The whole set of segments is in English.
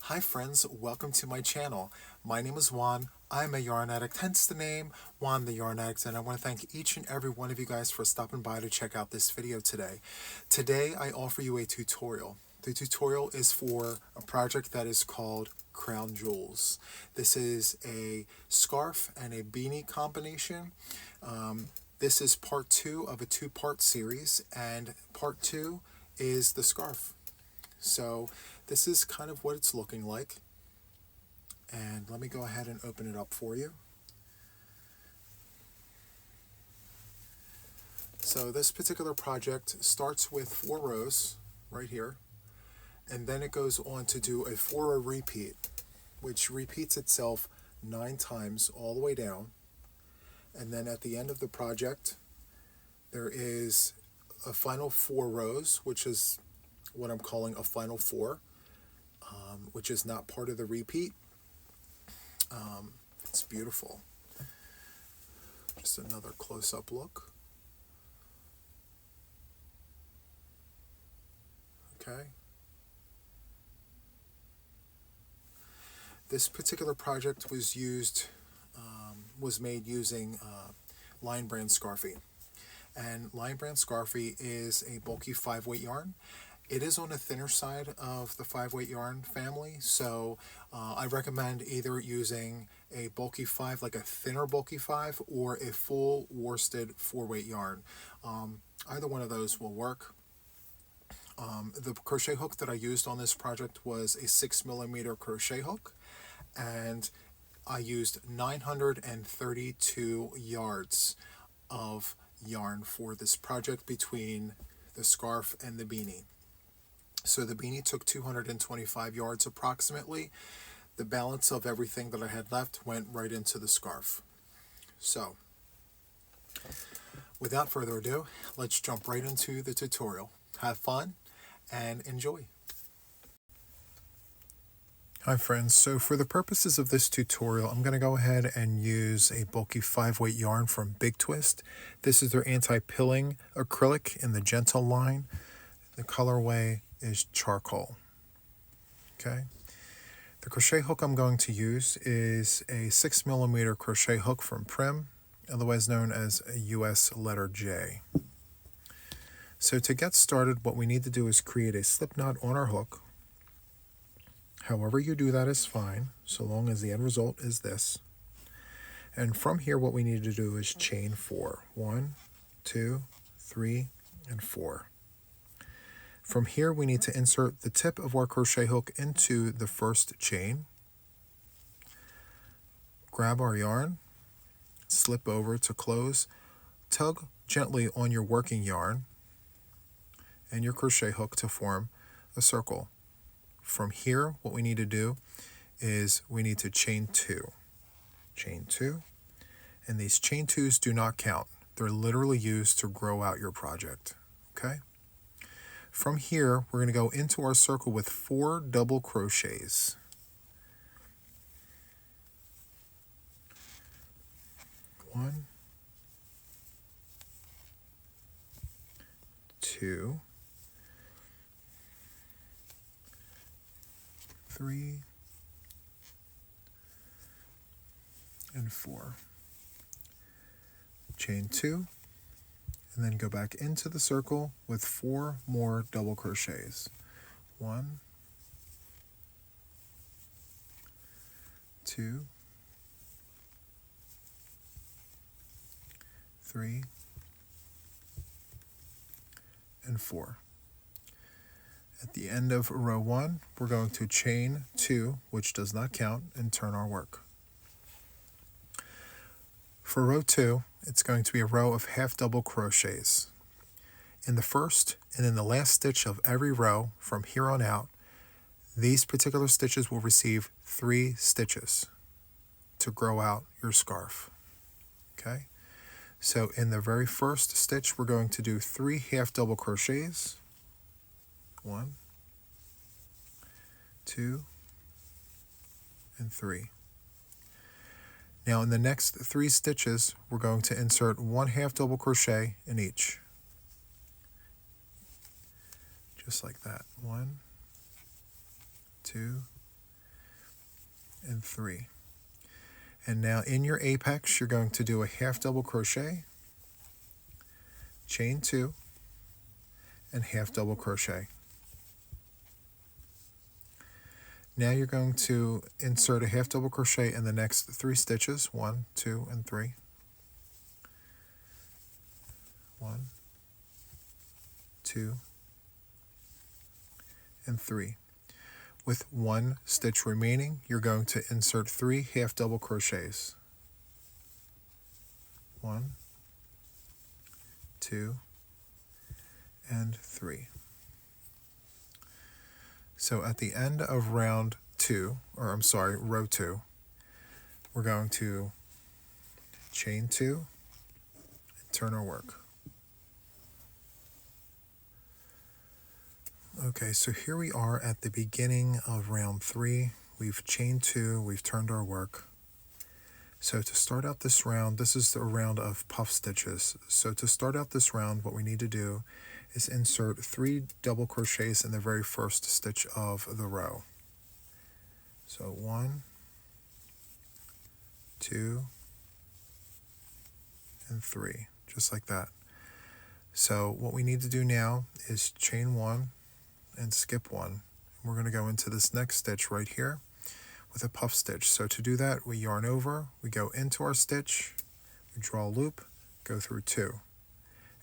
Hi friends, welcome to my channel. My name is Juan. I'm a yarn addict, hence the name Juan the Yarn Addict, and I want to thank each and every one of you guys for stopping by to check out this video today. Today I offer you a tutorial. The tutorial is for a project that is called Crown Jewels. This is a scarf and a beanie combination. This is part 2 of a 2-part series, and part 2 is the scarf. So this is kind of what it's looking like, and let me go ahead and open it up for you. So this particular project starts with 4 rows right here, and then it goes on to do a 4-row repeat, which repeats itself 9 times all the way down. And then at the end of the project there is a final 4 rows, which is what I'm calling a final 4, which is not part of the repeat. It's beautiful. Just another close-up look. Okay. This particular project was made using Lion Brand Scarfie. And Lion Brand Scarfie is a bulky 5-weight yarn. It is on the thinner side of the 5-weight yarn family, so I recommend either using a bulky 5, like a thinner bulky 5, or a full worsted 4-weight yarn. Either one of those will work. The crochet hook that I used on this project was a 6mm crochet hook, and I used 932 yards of yarn for this project between the scarf and the beanie. So the beanie took 225 yards approximately. The balance of everything that I had left went right into the scarf. So without further ado, let's jump right into the tutorial. Have fun and enjoy. Hi friends, so for the purposes of this tutorial, I'm going to go ahead and use a bulky 5-weight yarn from Big Twist. This is their anti-pilling acrylic in the Gentle line. The colorway is charcoal. Okay. The crochet hook I'm going to use is a 6mm crochet hook from Prim, otherwise known as a US letter J. So to get started, what we need to do is create a slip knot on our hook. However you do that is fine, so long as the end result is this. And from here, what we need to do is chain 4. 1, 2, 3, and 4. From here, we need to insert the tip of our crochet hook into the first chain. Grab our yarn, slip over to close, tug gently on your working yarn and your crochet hook to form a circle. From here, what we need to do is we need to chain 2. Chain 2, and these chain 2s do not count. They're literally used to grow out your project, okay? From here, we're going to go into our circle with 4 double crochets. 1, 2, 3, and 4. Chain 2, and then go back into the circle with 4 more double crochets. 1, 2, 3, and 4. At the end of row 1, we're going to chain 2, which does not count, and turn our work. For row 2, it's going to be a row of half double crochets. In the first and in the last stitch of every row from here on out, these particular stitches will receive 3 stitches to grow out your scarf. Okay? So in the very first stitch, we're going to do 3 half double crochets. 1, 2, and 3. Now in the next 3 stitches, we're going to insert 1 half double crochet in each. Just like that. 1, 2, and 3. And now in your apex, you're going to do a half double crochet, chain 2, and half double crochet. Now you're going to insert a half double crochet in the next 3 stitches, 1, 2, and 3. 1, 2, and 3. With 1 stitch remaining, you're going to insert 3 half double crochets. 1, 2, and 3. So at the end of row 2, we're going to chain 2 and turn our work. Okay, so here we are at the beginning of round 3. We've chained 2, we've turned our work. So to start out this round, this is a round of puff stitches. So to start out this round, what we need to do is insert 3 double crochets in the very first stitch of the row. So 1, 2, and 3, just like that. So what we need to do now is chain 1 and skip 1. We're going to go into this next stitch right here with a puff stitch. So to do that, we yarn over, we go into our stitch, we draw a loop, go through 2.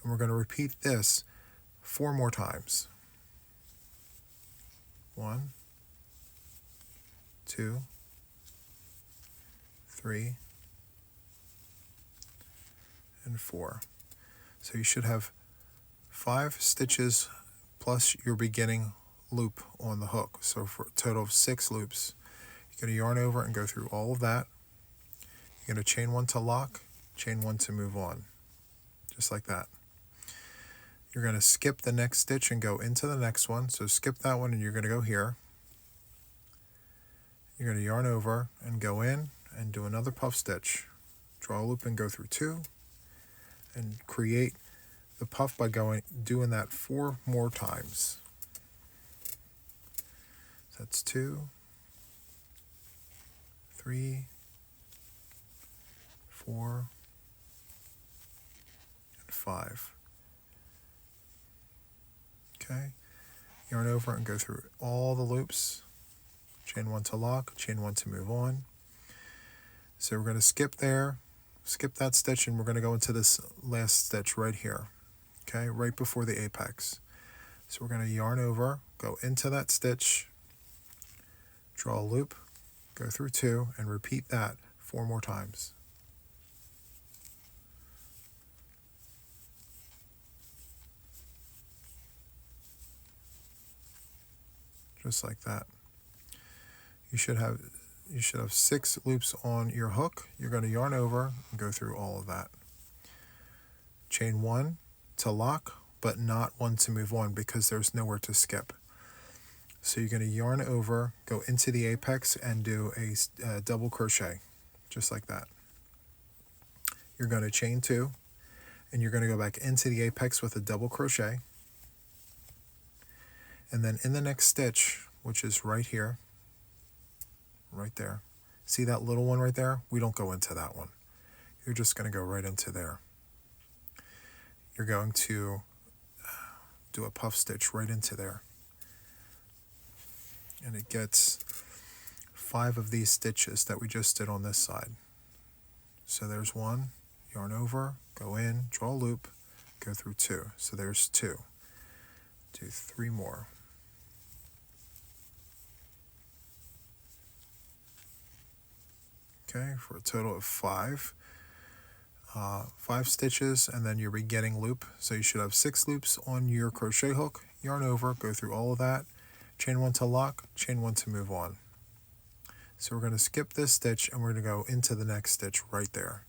And we're going to repeat this 4 more times. 1, 2, 3, and 4. So you should have 5 stitches plus your beginning loop on the hook. So for a total of 6 loops. You're going to yarn over and go through all of that. You're going to chain 1 to lock, chain 1 to move on, just like that. You're going to skip the next stitch and go into the next one. So skip that one and you're going to go here. You're going to yarn over and go in and do another puff stitch. Draw a loop and go through 2 and create the puff by doing that 4 more times. So that's 2, 3, 4, and 5. Okay, yarn over and go through all the loops. Chain 1 to lock, chain 1 to move on. So we're going to skip there, skip that stitch, and we're going to go into this last stitch right here. Okay, right before the apex. So we're going to yarn over, go into that stitch, draw a loop, go through 2, and repeat that 4 more times. Just like that. You should have 6 loops on your hook. You're going to yarn over and go through all of that. Chain 1 to lock, but not 1 to move on because there's nowhere to skip. So you're going to yarn over, go into the apex, and do a double crochet, just like that. You're going to chain 2, and you're going to go back into the apex with a double crochet. And then in the next stitch, which is right here, right there, see that little one right there? We don't go into that one. You're just going to go right into there. You're going to do a puff stitch right into there. And it gets 5 of these stitches that we just did on this side. So there's 1, yarn over, go in, draw a loop, go through 2. So there's 2. Do 3 more. Okay, for a total of 5. 5 stitches, and then your beginning loop. So you should have 6 loops on your crochet hook. Yarn over, go through all of that. Chain 1 to lock, chain 1 to move on. So we're going to skip this stitch and we're going to go into the next stitch right there.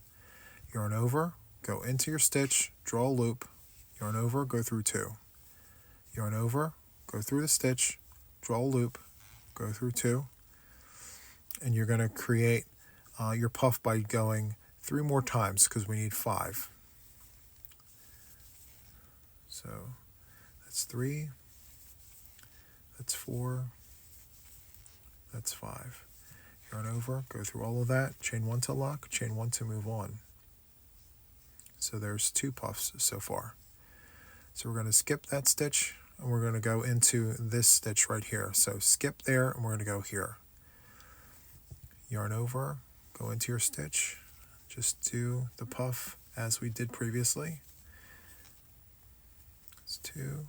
Yarn over, go into your stitch, draw a loop, yarn over, go through 2. Yarn over, go through the stitch, draw a loop, go through 2. And you're going to create your puff by going 3 more times because we need 5. So that's 3, that's 4, that's 5. yarn over, go through all of that, chain 1 to lock, chain 1 to move on. So there's 2 puffs so far. So we're going to skip that stitch and we're going to go into this stitch right here. So skip there and we're going to go here. Yarn over, go into your stitch, just do the puff as we did previously. It's 2,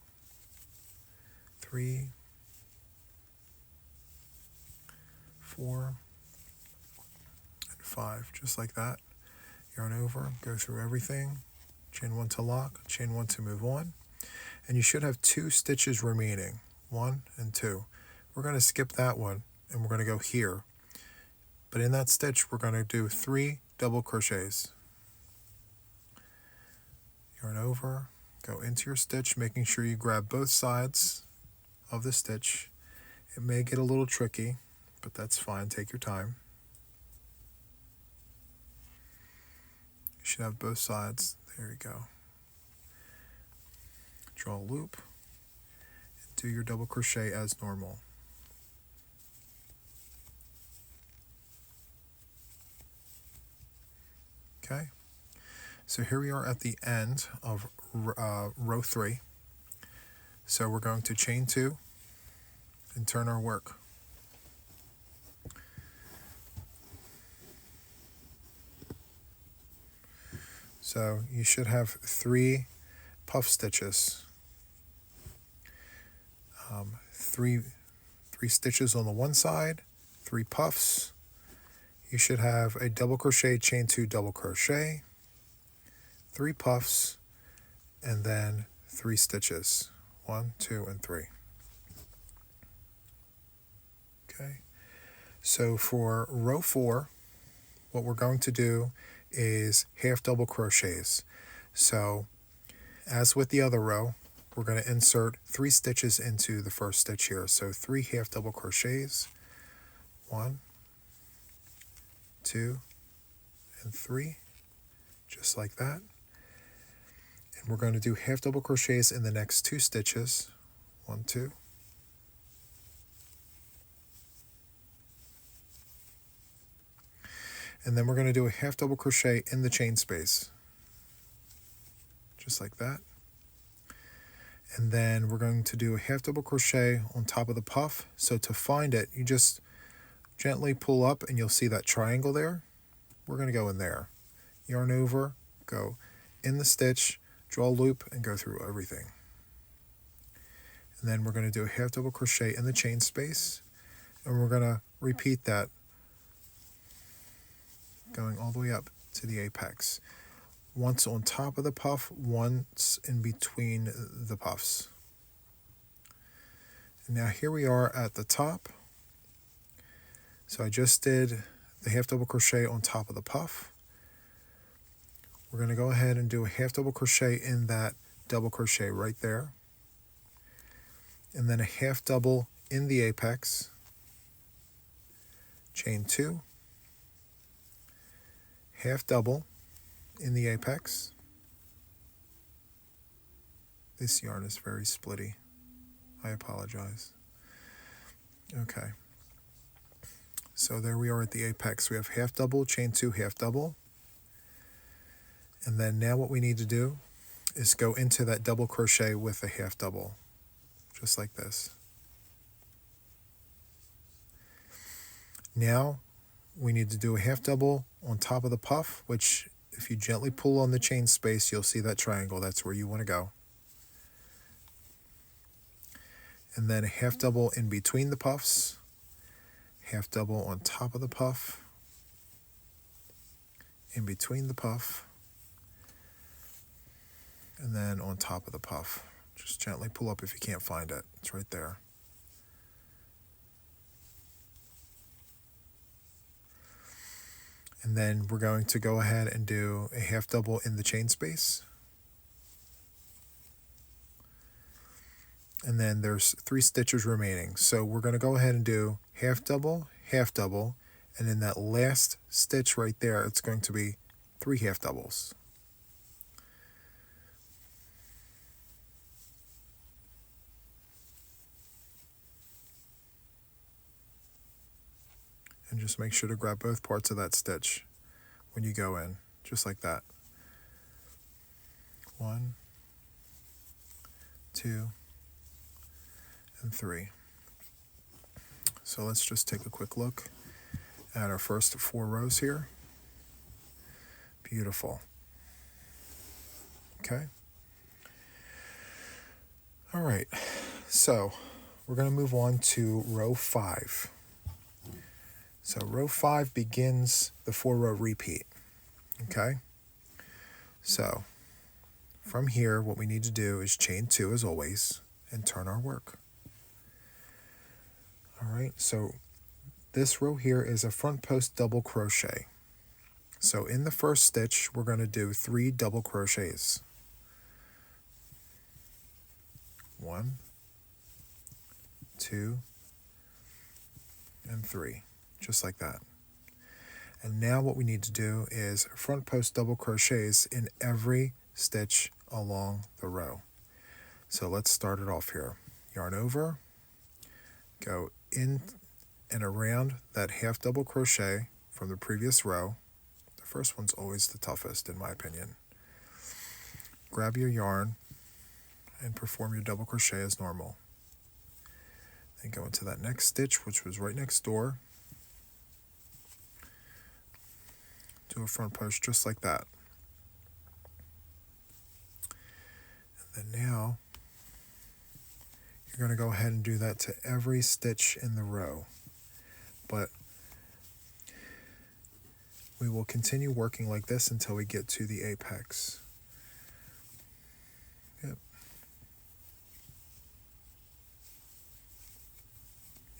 3, 4, and 5, just like that. Yarn over, go through everything, chain 1 to lock, chain 1 to move on, and you should have 2 stitches remaining, 1 and 2. We're going to skip that one and we're going to go here, but in that stitch we're going to do 3 double crochets. Yarn over, go into your stitch, making sure you grab both sides of the stitch. It may get a little tricky, but that's fine, take your time. You should have both sides. There you go. Draw a loop and do your double crochet as normal. Okay, so here we are at the end of row 3. So we're going to chain 2 and turn our work. So you should have 3 puff stitches, 3 stitches on the one side, 3 puffs. You should have a double crochet, chain 2, double crochet, 3 puffs, and then 3 stitches, 1, 2, and 3. Okay, so for row 4, what we're going to do is half double crochets. So as with the other row, we're going to insert 3 stitches into the first stitch here. So 3 half double crochets, 1, 2, and 3, just like that. And we're going to do half double crochets in the next 2 stitches, 1, 2. And then we're going to do a half double crochet in the chain space, just like that. And then we're going to do a half double crochet on top of the puff. So to find it, you just gently pull up and you'll see that triangle there. We're going to go in there. Yarn over, go in the stitch, draw a loop, and go through everything. And then we're going to do a half double crochet in the chain space, and we're going to repeat that going all the way up to the apex. Once on top of the puff, once in between the puffs. And now here we are at the top. So I just did the half double crochet on top of the puff. We're going to go ahead and do a half double crochet in that double crochet right there. And then a half double in the apex. Chain 2. Half double in the apex. This yarn is very splitty. I apologize. Okay. So there we are at the apex. We have half double, chain 2, half double. And then now what we need to do is go into that double crochet with a half double, just like this. Now we need to do a half double on top of the puff, which if you gently pull on the chain space, you'll see that triangle. That's where you want to go. And then a half double in between the puffs, half double on top of the puff, in between the puff, and then on top of the puff. Just gently pull up if you can't find it. It's right there. And then we're going to go ahead and do a half double in the chain space. And then there's 3 stitches remaining. So we're going to go ahead and do half double, and in that last stitch right there, it's going to be 3 half doubles. and just make sure to grab both parts of that stitch when you go in, just like that. 1, 2, and 3. So let's just take a quick look at our first 4 rows here. Beautiful. Okay. All right, so we're going to move on to row 5. So row 5 begins the 4-row repeat. Okay, so from here, what we need to do is chain 2 as always and turn our work. All right, so this row here is a front post double crochet. So in the first stitch, we're going to do 3 double crochets. 1, 2, and 3, just like that. And now what we need to do is front post double crochets in every stitch along the row. So let's start it off here. Yarn over, go in and around that half double crochet from the previous row. The first one's always the toughest in my opinion. Grab your yarn and perform your double crochet as normal. Then go into that next stitch, which was right next door. Do a front post just like that. And then now you're going to go ahead and do that to every stitch in the row. But we will continue working like this until we get to the apex. Yep.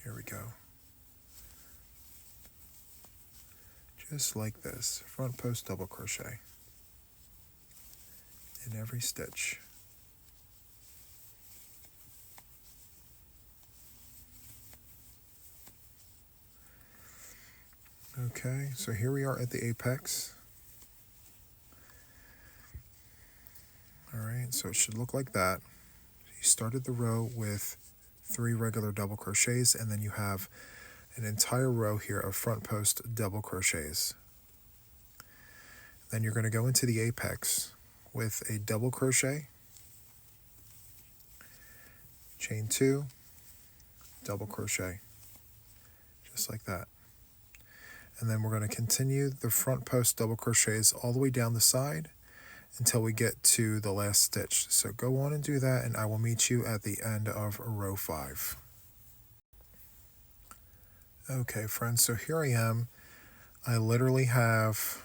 Here we go. Just like this, front post double crochet in every stitch. Okay, so here we are at the apex. All right, so it should look like that. You started the row with 3 regular double crochets, and then you have an entire row here of front post double crochets. Then you're going to go into the apex with a double crochet, chain 2, double crochet, just like that. And then we're going to continue the front post double crochets all the way down the side until we get to the last stitch. So go on and do that, and I will meet you at the end of row 5. Okay, friends, so here I am. I literally have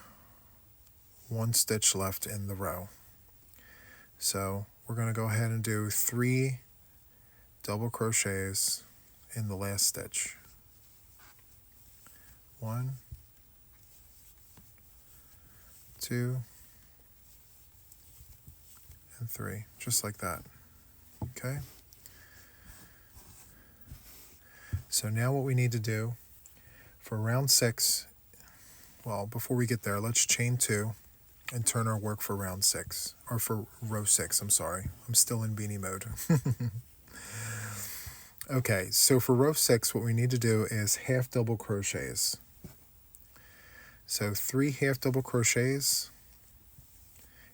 1 stitch left in the row. So we're going to go ahead and do 3 double crochets in the last stitch. 1, 2, and 3, just like that. Okay. So now what we need to do for round 6, well, before we get there, let's chain 2 and turn our work for round 6, or for row 6, I'm sorry. I'm still in beanie mode. Okay, so for row 6, what we need to do is half double crochets. So 3 half double crochets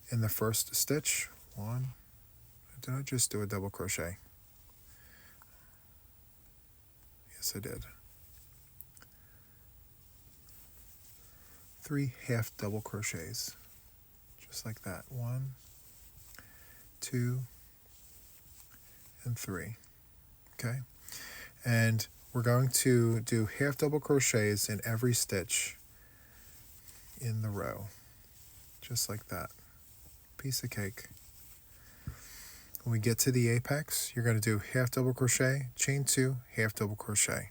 in the first stitch. 1, did I just do a double crochet? Yes, I did. 3 half double crochets, just like that. 1, 2, and 3. Okay, and we're going to do half double crochets in every stitch in the row, just like that. Piece of cake. When we get to the apex, you're going to do half double crochet, chain 2, half double crochet.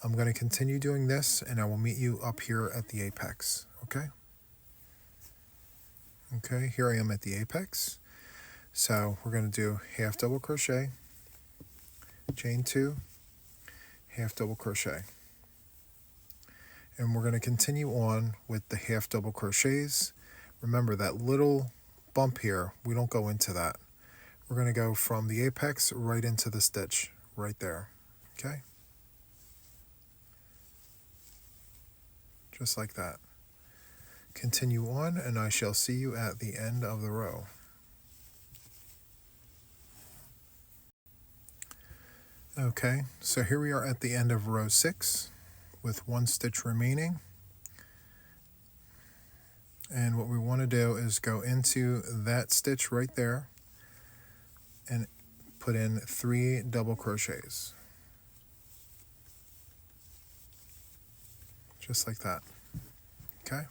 I'm going to continue doing this, and I will meet you up here at the apex. Okay? Okay, here I am at the apex. So we're going to do half double crochet, chain 2, half double crochet. And we're going to continue on with the half double crochets. Remember that little bump here, we don't go into that. We're going to go from the apex right into the stitch right there. Okay? just like that. Continue on, and I shall see you at the end of the row. Okay, so here we are at the end of row 6 with 1 stitch remaining. And what we want to do is go into that stitch right there and put in 3 double crochets. Just like that. Okay?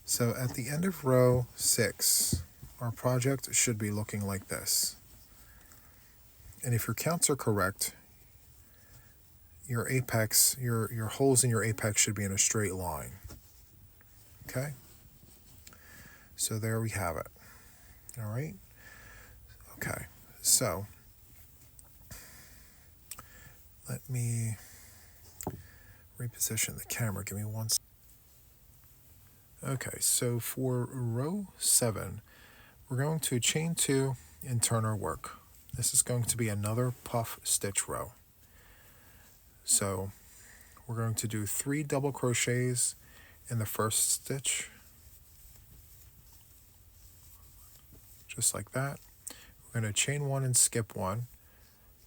So at the end of row 6, our project should be looking like this. And if your counts are correct, your apex, your holes in your apex should be in a straight line. Okay? So there we have it. All right? Okay. So let me reposition the camera. Give me one second. Okay, so for row 7, we're going to chain 2 and turn our work. This is going to be another puff stitch row. So we're going to do 3 double crochets in the first stitch, just like that. We're going to chain 1 and skip 1,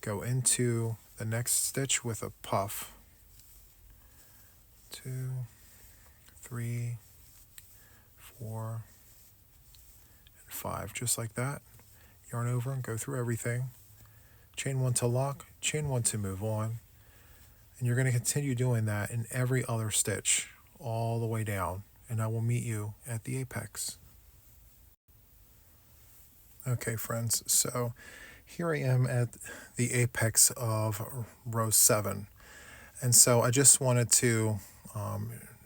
go into the next stitch with a puff, 2, 3, 4, and 5, just like that. Yarn over and go through everything. Chain 1 to lock, chain 1 to move on. And you're going to continue doing that in every other stitch all the way down, and I will meet you at the apex. Okay, friends, so here I am at the apex of row 7. And so I just wanted to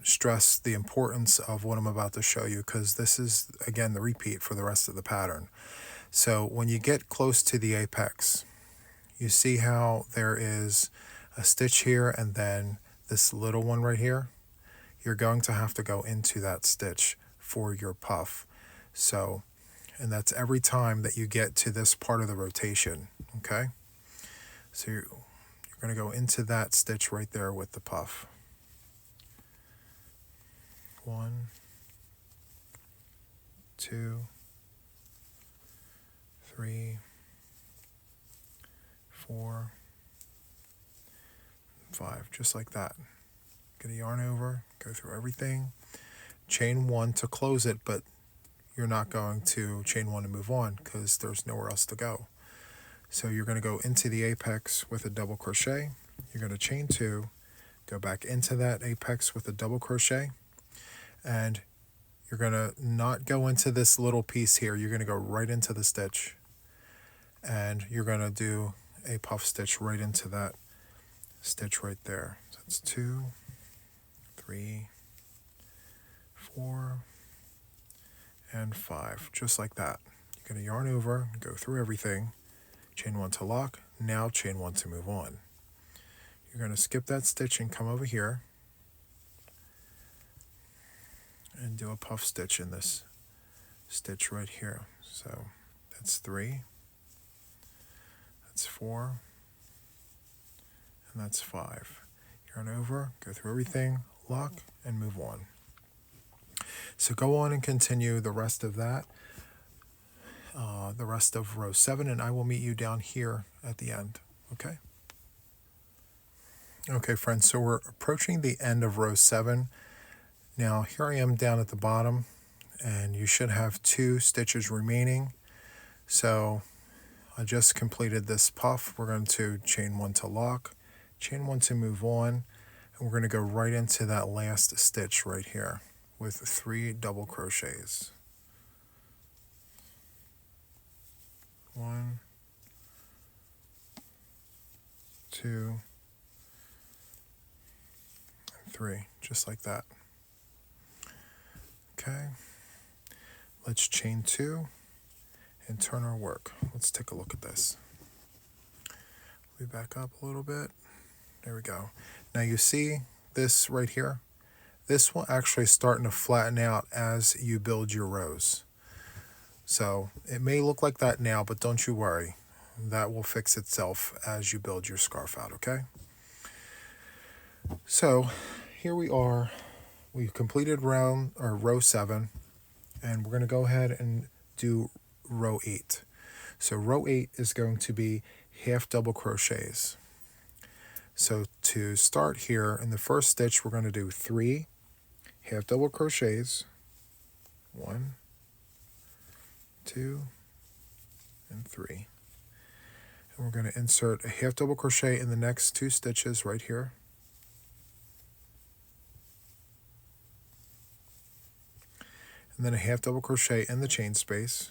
stress the importance of what I'm about to show you, because this is, again, the repeat for the rest of the pattern. So when you get close to the apex, you see how there is a stitch here and then this little one right here. You're going to have to go into that stitch for your puff. So, and that's every time that you get to this part of the rotation, okay? So you're going to go into that stitch right there with the puff. 1, 2, 3, 4, 5, just like that. Get a yarn over, go through everything, chain 1 to close it, but you're not going to chain 1 to move on because there's nowhere else to go. So you're going to go into the apex with a double crochet, you're going to chain 2, go back into that apex with a double crochet, and you're going to not go into this little piece here, you're going to go right into the stitch, and you're going to do a puff stitch right into that stitch right there. So that's 2, 3, 4, and 5, just like that. You're going to yarn over, go through everything, chain 1 to lock, now chain 1 to move on. You're going to skip that stitch and come over here and do a puff stitch in this stitch right here. So that's 3, that's 4, and that's 5. Yarn over, go through everything, lock, and move on. So go on and continue the rest of that, the rest of row 7, and I will meet you down here at the end, okay? Okay, friends, so we're approaching the end of row 7. Now, here I am down at the bottom, and you should have 2 stitches remaining. So I just completed this puff. We're going to chain 1 to lock, chain 1 to move on, and we're going to go right into that last stitch right here with 3 double crochets. 1, 2, 3, just like that. Okay, let's chain 2 and turn our work. Let's take a look at this. We back up a little bit. There we go. Now you see this right here? This will actually start to flatten out as you build your rows. So it may look like that now, but don't you worry. That will fix itself as you build your scarf out, okay? So here we are we completed row 7, and we're going to go ahead and do row 8. So row 8 is going to be half double crochets. So to start here, in the first stitch, we're going to do 3 half double crochets. 1, 2, and 3. And we're going to insert a half double crochet in the next 2 stitches right here. And then a half double crochet in the chain space.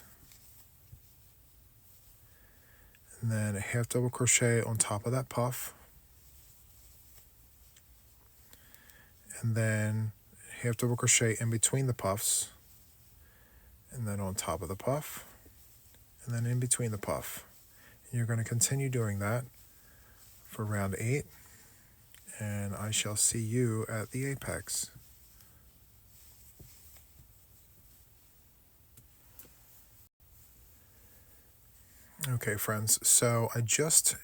And then a half double crochet on top of that puff. And then half double crochet in between the puffs. And then on top of the puff. And then in between the puff. And you're going to continue doing that for round 8. And I shall see you at the apex. Okay, friends, so I just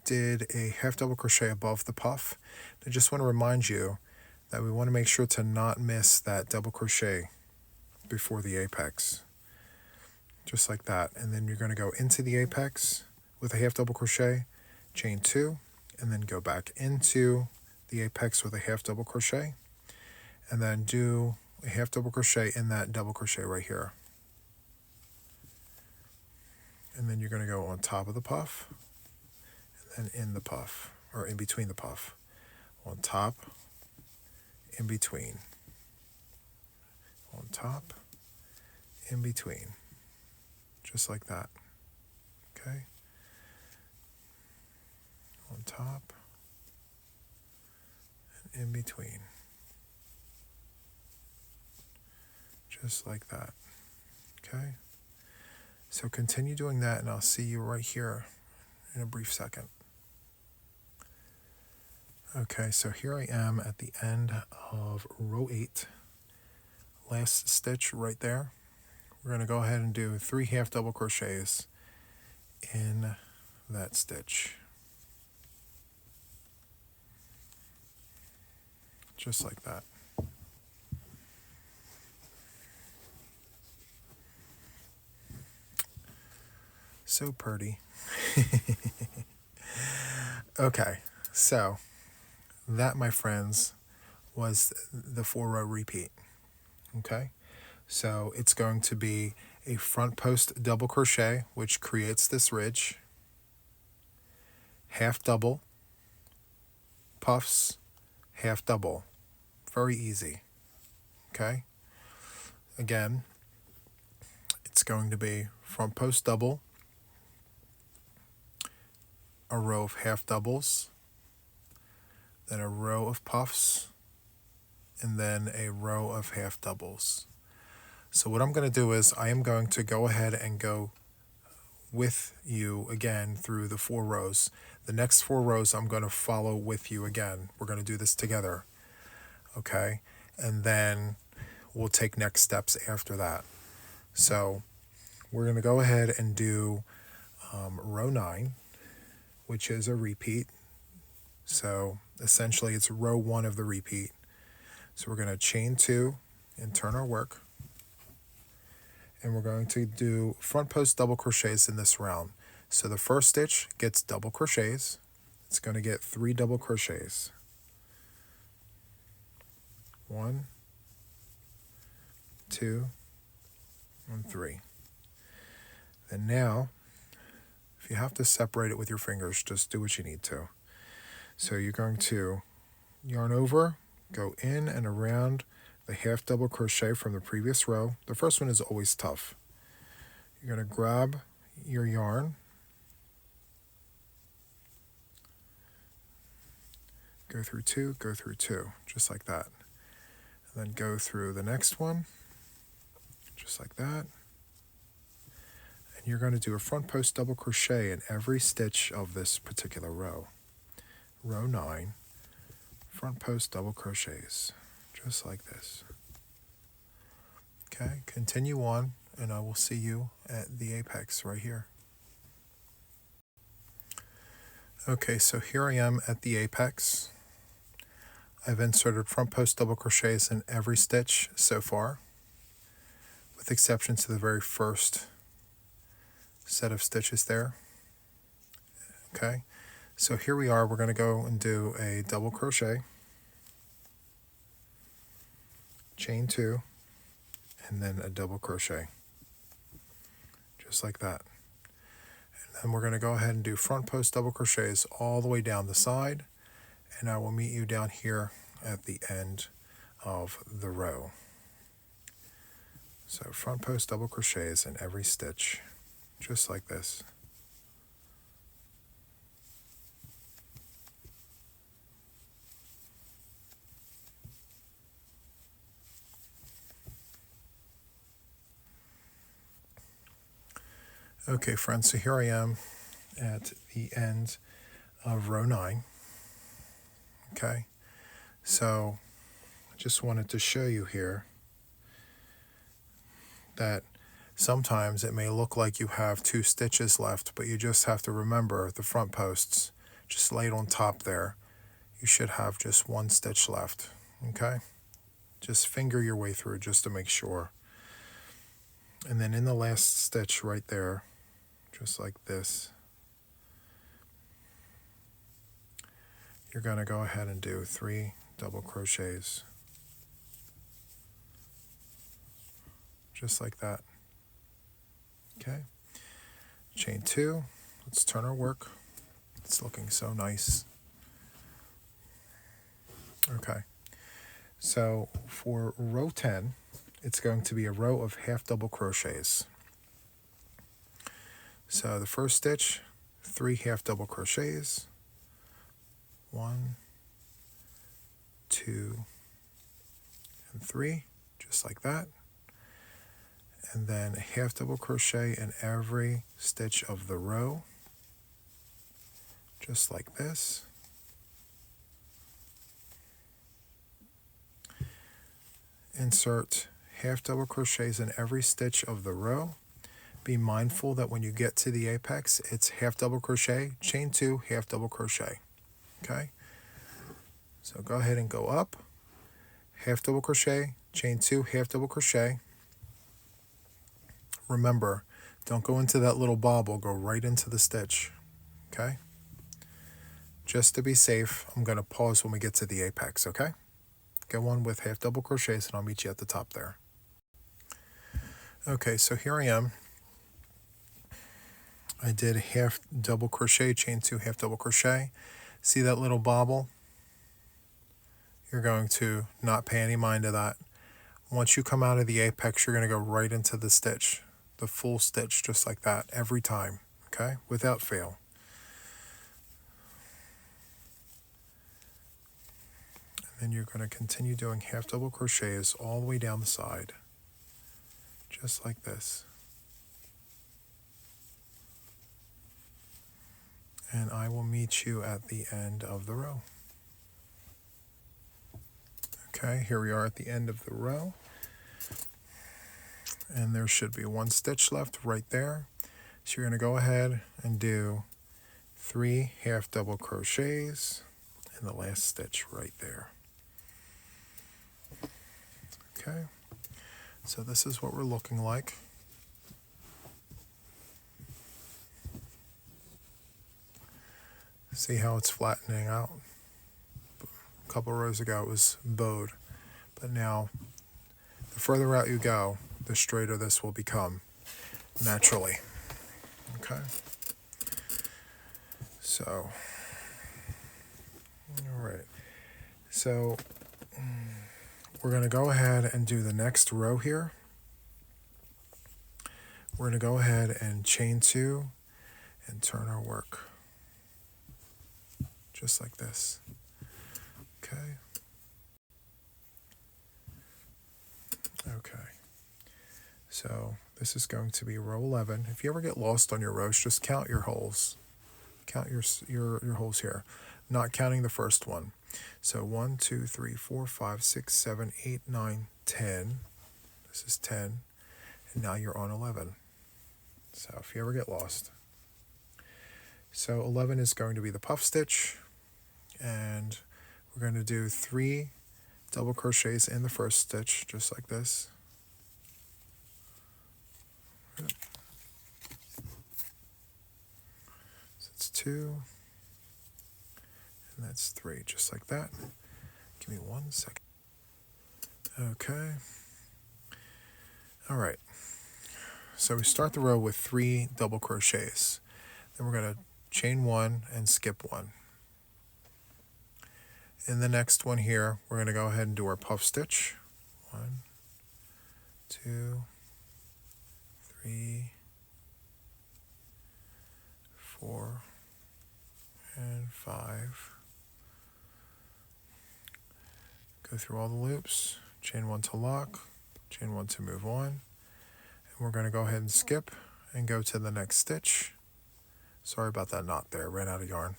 did a half double crochet above the puff. I just want to remind you that we want to make sure to not miss that double crochet before the apex. Just like that. And then you're going to go into the apex with a half double crochet, chain 2, and then go back into the apex with a half double crochet, and then do a half double crochet in that double crochet right here. And then you're going to go on top of the puff, and then in the puff, or in between the puff. On top, in between. On top, in between. Just like that. Okay? On top, and in between. Just like that. Okay? So continue doing that, and I'll see you right here in a brief second. Okay, so here I am at the end of row 8. Last stitch right there. We're going to go ahead and do 3 half double crochets in that stitch. Just like that. So pretty. Okay, so that, my friends, was the 4-row repeat. Okay, so it's going to be a front post double crochet, which creates this ridge, half double, puffs, half double. Very easy. Okay, again, it's going to be front post double, a row of half doubles, then a row of puffs, and then a row of half doubles. So what I'm going to do is I am going to go ahead and go with you again through the 4 rows. The next 4 rows I'm going to follow with you again. We're going to do this together. Okay? And then we'll take next steps after that. So we're going to go ahead and do row 9, which is a repeat. So essentially it's row 1 of the repeat. So we're going to chain 2 and turn our work. And we're going to do front post double crochets in this round. So the first stitch gets double crochets. It's going to get 3 double crochets. 1, 2, and 3. And now, if you have to separate it with your fingers, just do what you need to. So you're going to yarn over, go in and around the half double crochet from the previous row. The first one is always tough. You're going to grab your yarn, go through 2, go through 2, just like that. And then go through the next one, just like that. And you're going to do a front post double crochet in every stitch of this particular row. Row 9, front post double crochets, just like this. Okay, continue on, and I will see you at the apex right here. Okay, so here I am at the apex. I've inserted front post double crochets in every stitch so far, with exception to the very first set of stitches there. Okay, so here we are. We're going to go and do a double crochet, chain 2, and then a double crochet, just like that. And then we're going to go ahead and do front post double crochets all the way down the side, and I will meet you down here at the end of the row. So front post double crochets in every stitch, just like this. Okay friends, so here I am at the end of row 9. Okay, so I just wanted to show you here that sometimes it may look like you have 2 stitches left, but you just have to remember the front posts just laid on top there. You should have just 1 stitch left. Okay, just finger your way through just to make sure. And then in the last stitch right there, just like this, you're going to go ahead and do 3 double crochets, just like that. Okay, chain 2. Let's turn our work. It's looking so nice. Okay, so for row 10, it's going to be a row of half double crochets. So the first stitch, 3 half double crochets, 1, 2, and 3, just like that. And then a half double crochet in every stitch of the row, just like this. Insert half double crochets in every stitch of the row. Be mindful that when you get to the apex, it's half double crochet, chain 2, half double crochet. Okay, so go ahead and go up, half double crochet, chain 2, half double crochet. Remember, don't go into that little bobble, go right into the stitch. Okay, just to be safe, I'm going to pause when we get to the apex. Okay, go on with half double crochets and I'll meet you at the top there. Okay, so here I am. I did half double crochet, chain 2, half double crochet. See that little bobble? You're going to not pay any mind to that. Once you come out of the apex, you're going to go right into the stitch, the full stitch, just like that, every time, okay, without fail. And then you're going to continue doing half double crochets all the way down the side, just like this. And I will meet you at the end of the row. Okay, here we are at the end of the row. And there should be 1 stitch left right there. So you're going to go ahead and do 3 half double crochets in the last stitch right there. Okay, so this is what we're looking like. See how it's flattening out? A couple rows ago it was bowed, but now the further out you go, the straighter this will become naturally. Okay, so all right, so we're going to go ahead and do the next row here. We're going to go ahead and chain 2 and turn our work, just like this. Okay. Okay. So this is going to be row 11. If you ever get lost on your rows, just count your holes. Count your holes here, not counting the first one. So 1, 2, 3, 4, 5, 6, 7, 8, 9, 10. This is 10. And now you're on 11. So if you ever get lost. So 11 is going to be the puff stitch. And we're going to do 3 double crochets in the first stitch, just like this. So it's 2, and that's 3, just like that. Give me 1 second. Okay. All right. So we start the row with 3 double crochets. Then we're going to chain 1 and skip 1. In the next one here, we're going to go ahead and do our puff stitch. 1, 2, 3, 4, and 5. Go through all the loops, chain 1 to lock, chain 1 to move on, and we're going to go ahead and skip and go to the next stitch. Sorry about that knot there, ran out of yarn.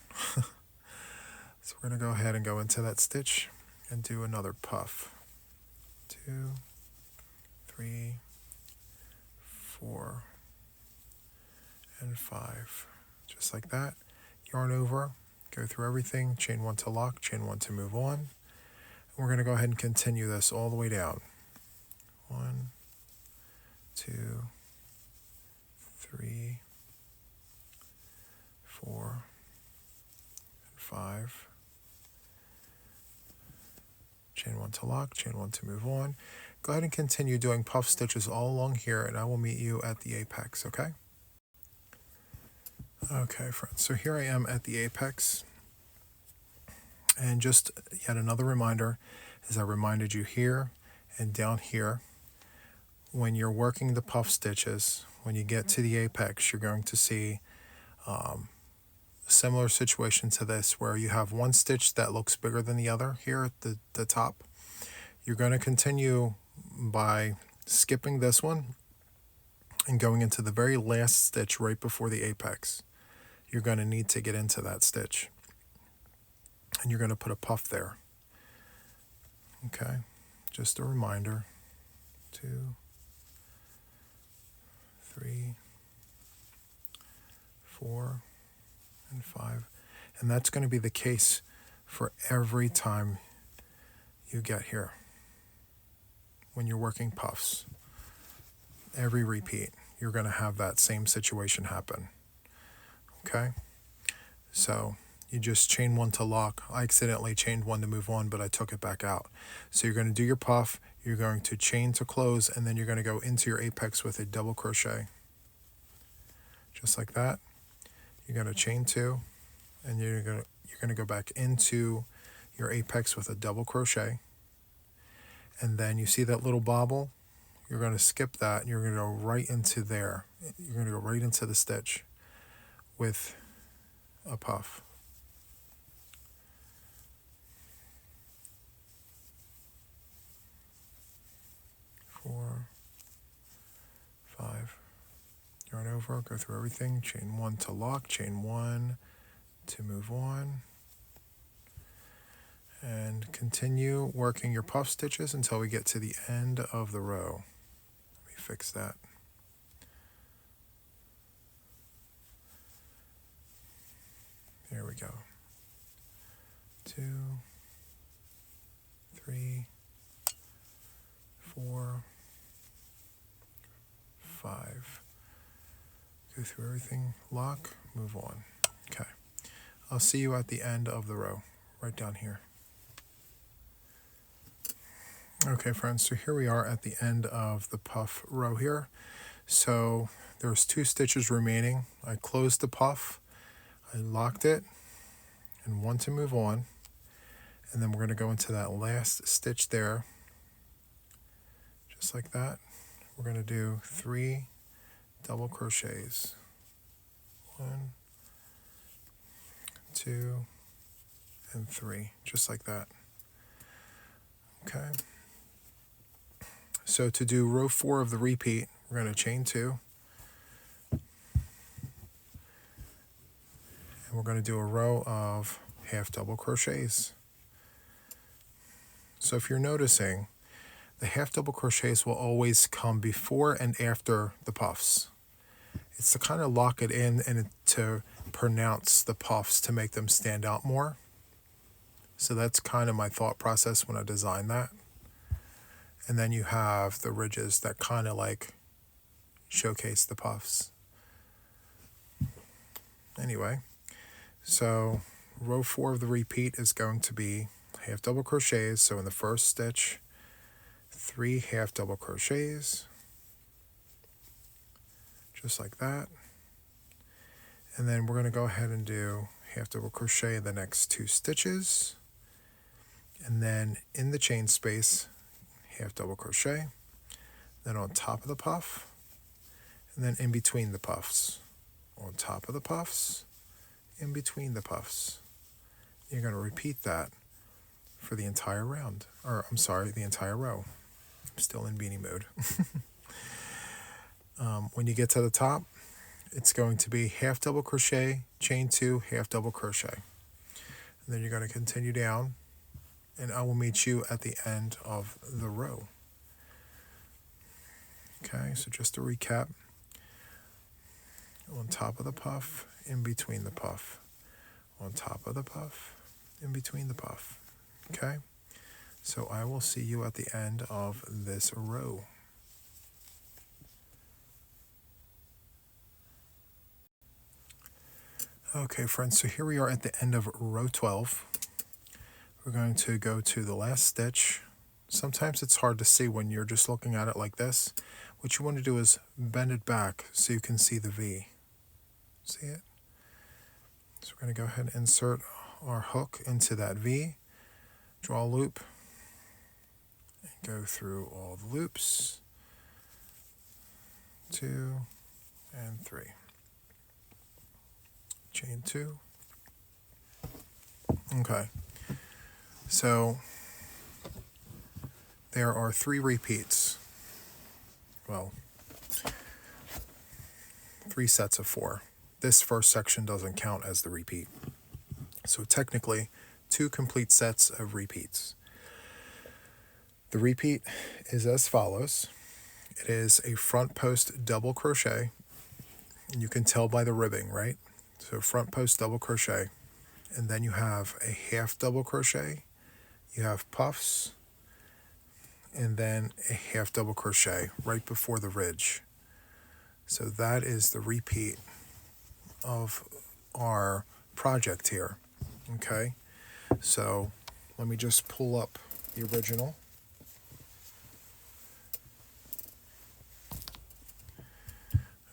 So we're going to go ahead and go into that stitch and do another puff. 2, 3, 4, and 5. Just like that. Yarn over, go through everything, chain 1 to lock, chain 1 to move on. And we're going to go ahead and continue this all the way down. 1, 2, 3, 4, and 5. Chain 1 to lock, chain 1 to move on. Go ahead and continue doing puff stitches all along here, and I will meet you at the apex, okay? Okay, friends, so here I am at the apex. And just yet another reminder, as I reminded you here and down here, when you're working the puff stitches, when you get to the apex, you're going to see a similar situation to this, where you have one stitch that looks bigger than the other here at the top. You're going to continue by skipping this one and going into the very last stitch right before the apex. You're going to need to get into that stitch, and you're going to put a puff there. Okay, just a reminder. 2, 3, 4, and 5. And that's going to be the case for every time you get here when you're working puffs. Every repeat, you're going to have that same situation happen. Okay, so you just chain 1 to lock. I accidentally chained 1 to move on, but I took it back out. So you're going to do your puff, you're going to chain to close, and then you're going to go into your apex with a double crochet. Just like that. You're going to chain 2, and you're going to go back into your apex with a double crochet. And then you see that little bobble? You're going to skip that, and you're going to go right into there. You're going to go right into the stitch with a puff. Four, 5. Yarn over, go through everything, chain 1 to lock, chain 1 to move on, and continue working your puff stitches until we get to the end of the row. Let me fix that. There we go. 2, 3, 4, 5. Go through everything, lock, move on. Okay. I'll see you at the end of the row, right down here. Okay, friends, so here we are at the end of the puff row here. So there's 2 stitches remaining. I closed the puff, I locked it, and 1 to move on. And then we're going to go into that last stitch there, just like that. We're going to do 3 double crochets. 1, 2, and 3, just like that. Okay. So to do row 4 of the repeat, we're going to chain 2. And we're going to do a row of half double crochets. So if you're noticing, the half double crochets will always come before and after the puffs. It's to kind of lock it in and to pronounce the puffs to make them stand out more. So that's kind of my thought process when I designed that. And then you have the ridges that kind of like showcase the puffs. Anyway, so row 4 of the repeat is going to be half double crochets. So in the first stitch, 3 half double crochets, just like that. And then we're going to go ahead and do half double crochet in the next 2 stitches. And then in the chain space, half double crochet, then on top of the puff, and then in between the puffs, on top of the puffs, in between the puffs. You're going to repeat that for the entire round, or I'm sorry, the entire row. I'm still in beanie mode. When you get to the top, it's going to be half double crochet, chain 2, half double crochet. And then you're going to continue down, and I will meet you at the end of the row. Okay, so just to recap, on top of the puff, in between the puff, on top of the puff, in between the puff. Okay, so I will see you at the end of this row. Okay friends, so here we are at the end of row 12. We're going to go to the last stitch. Sometimes it's hard to see when you're just looking at it like this. What you want to do is bend it back so you can see the V. See it? So we're going to go ahead and insert our hook into that V, draw a loop, and go through all the loops, 2 and 3. Chain 2. Okay, so there are 3 repeats. Well, 3 sets of 4. This first section doesn't count as the repeat. So technically, 2 complete sets of repeats. The repeat is as follows. It is a front post double crochet. And you can tell by the ribbing, right? So front post double crochet. And then you have a half double crochet. You have puffs. And then a half double crochet right before the ridge. So that is the repeat of our project here. Okay, so let me just pull up the original.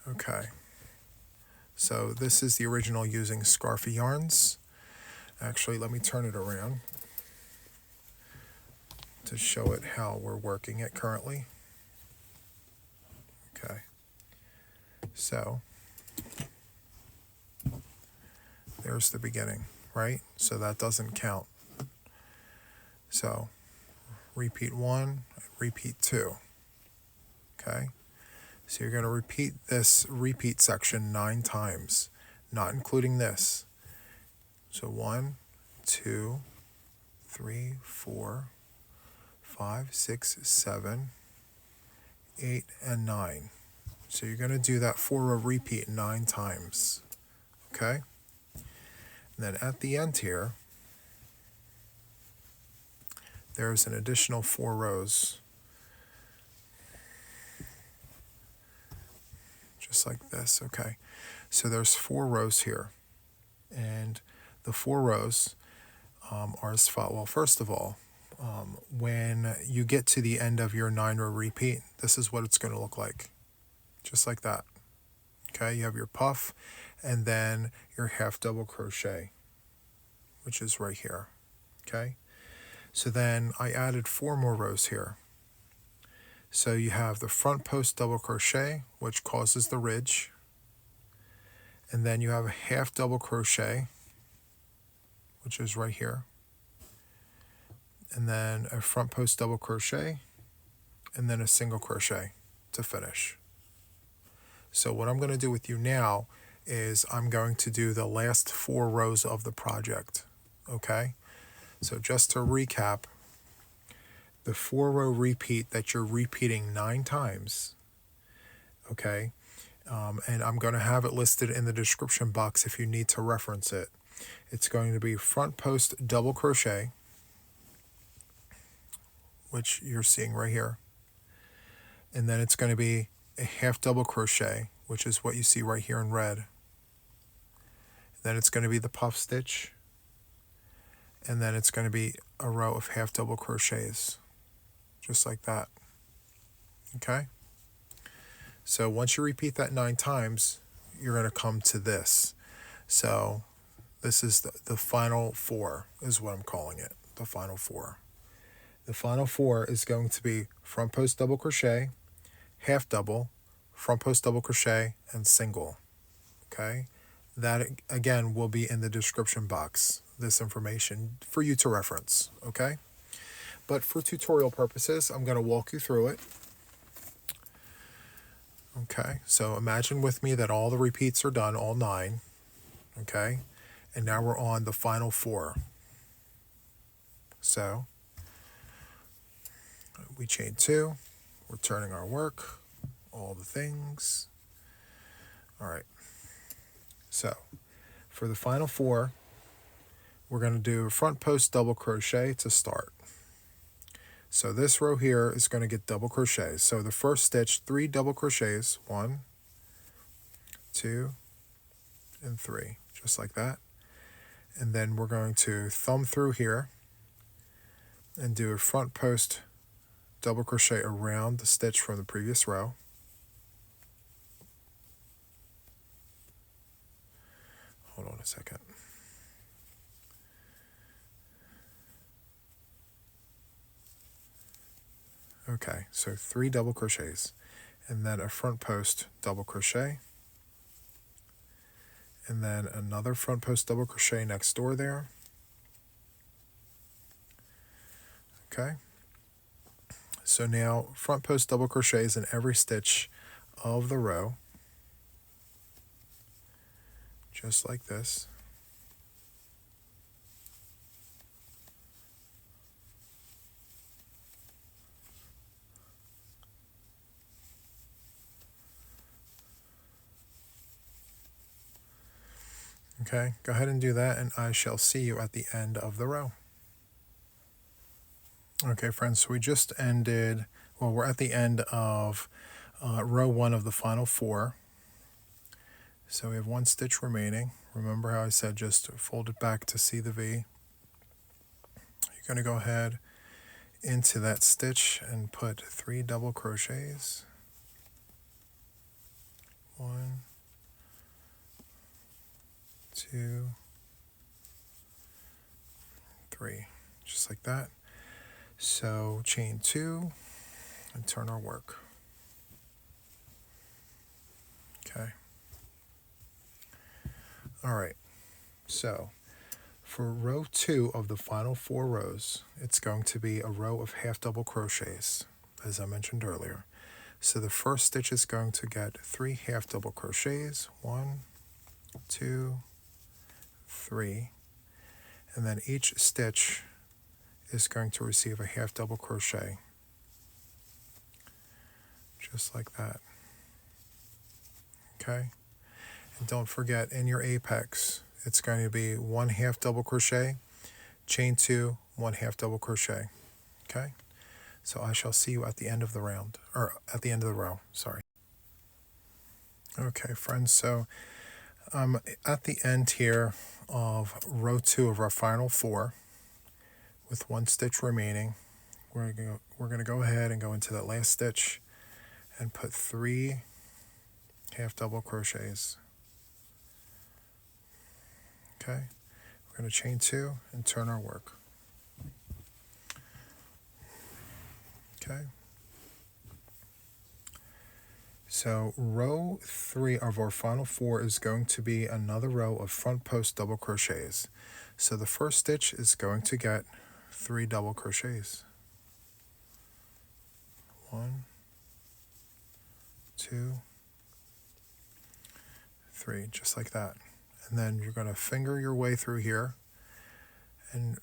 Okay, so this is the original using Scarfie yarns. Actually, let me turn it around to show it how we're working it currently. Okay, so there's the beginning, right? So that doesn't count. So repeat 1, repeat 2. Okay, so you're going to repeat this repeat section 9 times, not including this. So 1, 2, 3, 4, 5, 6, 7, 8, and 9. So you're going to do that 4-row repeat 9 times. Okay? And then at the end here, there's an additional 4 rows. Just like this. Okay. So there's 4 rows here. And the 4 rows are as follows. Well, first of all, when you get to the end of your 9-row repeat, this is what it's going to look like. Just like that. Okay, you have your puff and then your half double crochet, which is right here. Okay, so then I added 4 more rows here. So you have the front post double crochet, which causes the ridge, and then you have a half double crochet, which is right here, and then a front post double crochet, and then a single crochet to finish. So what I'm going to do with you now is I'm going to do the last 4 rows of the project. Okay, so just to recap, the 4-row repeat that you're repeating 9 times. Okay, and I'm going to have it listed in the description box if you need to reference it. It's going to be front post double crochet, which you're seeing right here. And then it's going to be a half double crochet, which is what you see right here in red. Then it's going to be the puff stitch, and then it's going to be a row of half double crochets, just like that. Okay? So once you repeat that 9 times, you're going to come to this. So this is the final 4 is what I'm calling it, the final 4. The final 4 is going to be front post double crochet, half double, front post double crochet, and single. Okay? That, again, will be in the description box, this information, for you to reference. Okay? But for tutorial purposes, I'm going to walk you through it. Okay, so imagine with me that all the repeats are done, all 9. Okay, and now we're on the final 4. So we chain 2, we're turning our work, all the things. All right, so for the final 4, we're going to do front post double crochet to start. So this row here is going to get double crochets. So the first stitch, 3 double crochets, 1, 2, and 3, just like that. And then we're going to thumb through here and do a front post double crochet around the stitch from the previous row. Hold on a second. Okay, so 3 double crochets, and then a front post double crochet, and then another front post double crochet next door there. Okay, so now front post double crochets in every stitch of the row, just like this. Okay, go ahead and do that, and I shall see you at the end of the row. Okay, friends, so we just ended, well, we're at the end of row 1 of the final 4. So we have 1 stitch remaining. Remember how I said just fold it back to see the V. You're going to go ahead into that stitch and put 3 double crochets. 1, 2, 3, just like that. So chain 2 and turn our work. Okay. All right. So for row 2 of the final 4 rows, it's going to be a row of half double crochets, as I mentioned earlier. So the first stitch is going to get 3 half double crochets, 1, 2, 3, and then each stitch is going to receive a half double crochet, just like that. Okay, and don't forget, in your apex, it's going to be 1 half double crochet, chain 2, 1 half double crochet. Okay, so I shall see you at the end of the round, or at the end of the row, sorry. Okay, friends, so at the end here of row 2 of our final 4, with 1 stitch remaining, we're going to go ahead and go into that last stitch and put 3 half double crochets. Okay, we're going to chain 2 and turn our work. Okay, so row 3 of our final 4 is going to be another row of front post double crochets. So the first stitch is going to get 3 double crochets. 1, 2, 3, just like that. And then you're going to finger your way through here and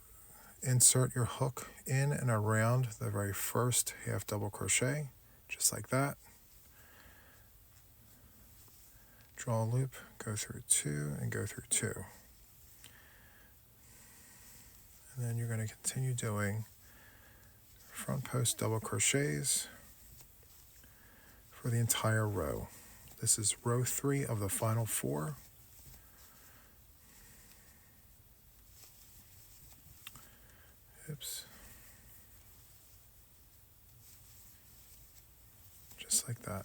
insert your hook in and around the very first half double crochet, just like that. Draw a loop, go through 2 and go through 2. And then you're going to continue doing front post double crochets for the entire row. This is row 3 of the final 4. Oops. Just like that.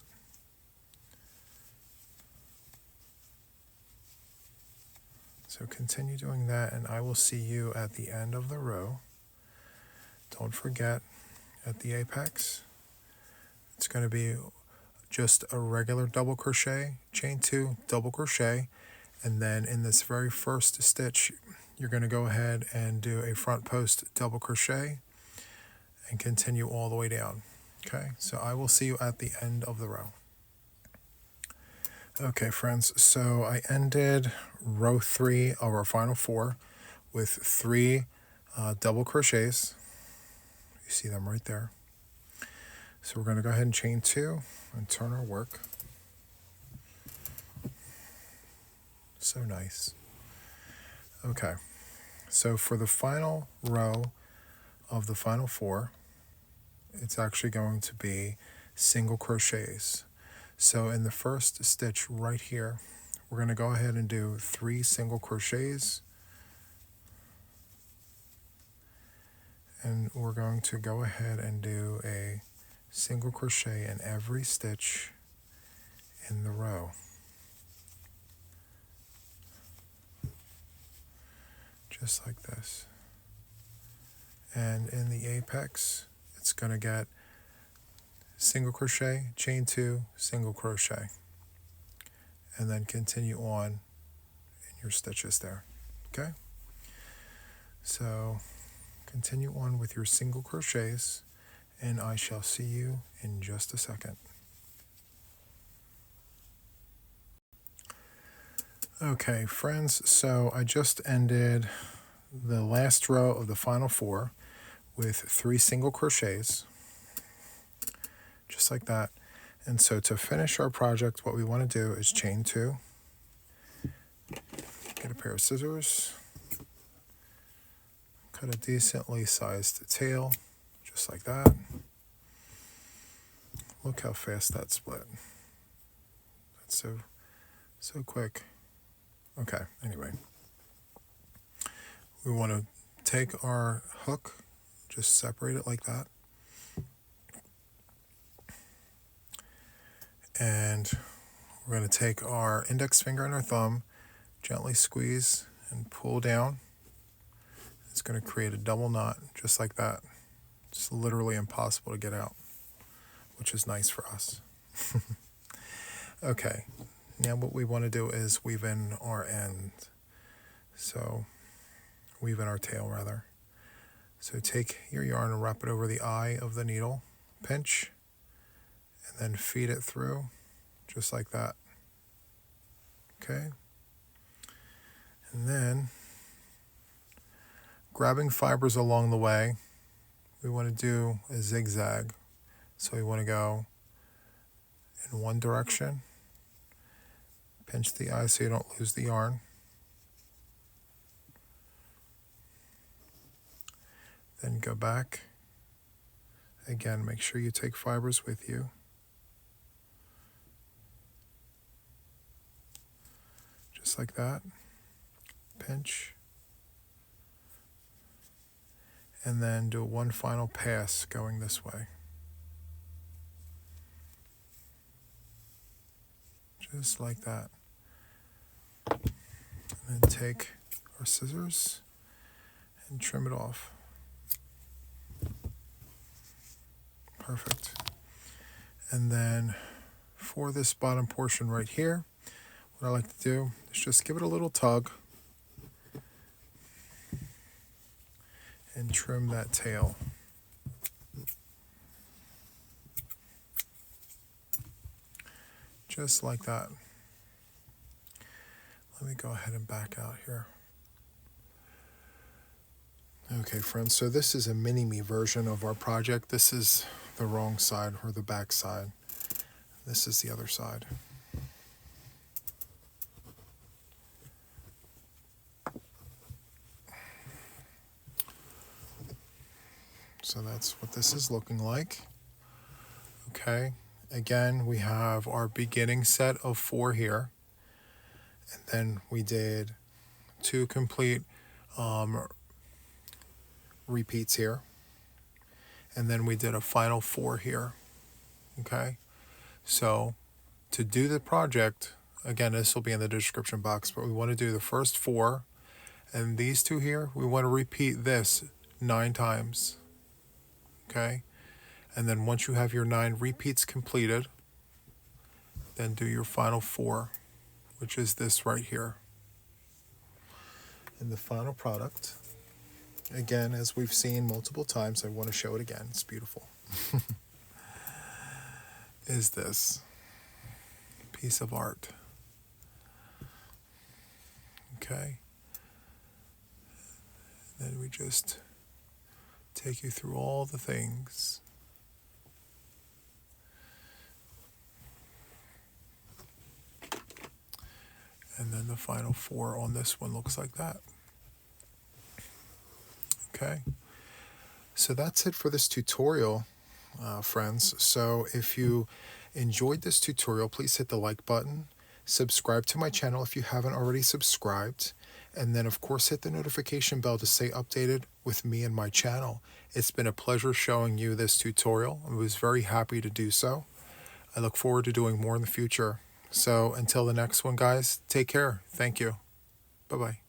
So continue doing that, and I will see you at the end of the row. Don't forget, at the apex, it's going to be just a regular double crochet, chain 2, double crochet, and then in this very first stitch, you're going to go ahead and do a front post double crochet and continue all the way down. Okay, so I will see you at the end of the row. Okay, friends, so I ended row 3 of our final 4 with 3 double crochets. You see them right there. So we're going to go ahead and chain 2 and turn our work. So nice. Okay, so for the final row of the final 4, it's actually going to be single crochets. So in the first stitch right here, we're going to go ahead and do 3 single crochets, and we're going to go ahead and do a single crochet in every stitch in the row. Just like this. And in the apex, it's going to get single crochet, chain 2, single crochet, and then continue on in your stitches there. Okay, so continue on with your single crochets, and I shall see you in just a second. Okay, friends, so I just ended the last row of the final 4 with 3 single crochets, just like that. And so to finish our project, what we want to do is chain 2, get a pair of scissors, cut a decently sized tail, just like that. Look how fast that split. That's so quick. Okay, anyway. We want to take our hook, just separate it like that. And we're going to take our index finger and our thumb, gently squeeze and pull down. It's going to create a double knot just like that. It's literally impossible to get out, which is nice for us. Okay, now what we want to do is weave in our end. So weave in our tail rather. So take your yarn and wrap it over the eye of the needle, pinch, and then feed it through just like that. Okay, and then grabbing fibers along the way, we want to do a zigzag. So we want to go in one direction, pinch the eye so you don't lose the yarn, then go back. Again, make sure you take fibers with you. Just like that. Pinch. And then do one final pass going this way. Just like that. And then take our scissors and trim it off. Perfect. And then for this bottom portion right here, what I like to do is just give it a little tug and trim that tail. Just like that. Let me go ahead and back out here. Okay, friends, so this is a mini-me version of our project. This is the wrong side, or the back side. This is the other side. So that's what this is looking like. Okay, again, we have our beginning set of 4 here. And then we did 2 complete repeats here. And then we did a final 4 here. Okay, so to do the project, again, this will be in the description box, but we want to do the first 4, and these 2 here, we want to repeat this 9 times. Okay, and then once you have your 9 repeats completed, then do your final 4, which is this right here. And the final product, again, as we've seen multiple times, I want to show it again, it's beautiful, is this piece of art. Okay, then we just take you through all the things. And then the final 4 on this one looks like that. Okay, so that's it for this tutorial, friends. So if you enjoyed this tutorial, please hit the like button, subscribe to my channel if you haven't already subscribed, and then of course hit the notification bell to stay updated with me and my channel. It's been a pleasure showing you this tutorial. I was very happy to do so. I look forward to doing more in the future. So until the next one, guys, take care. Thank you. Bye-bye.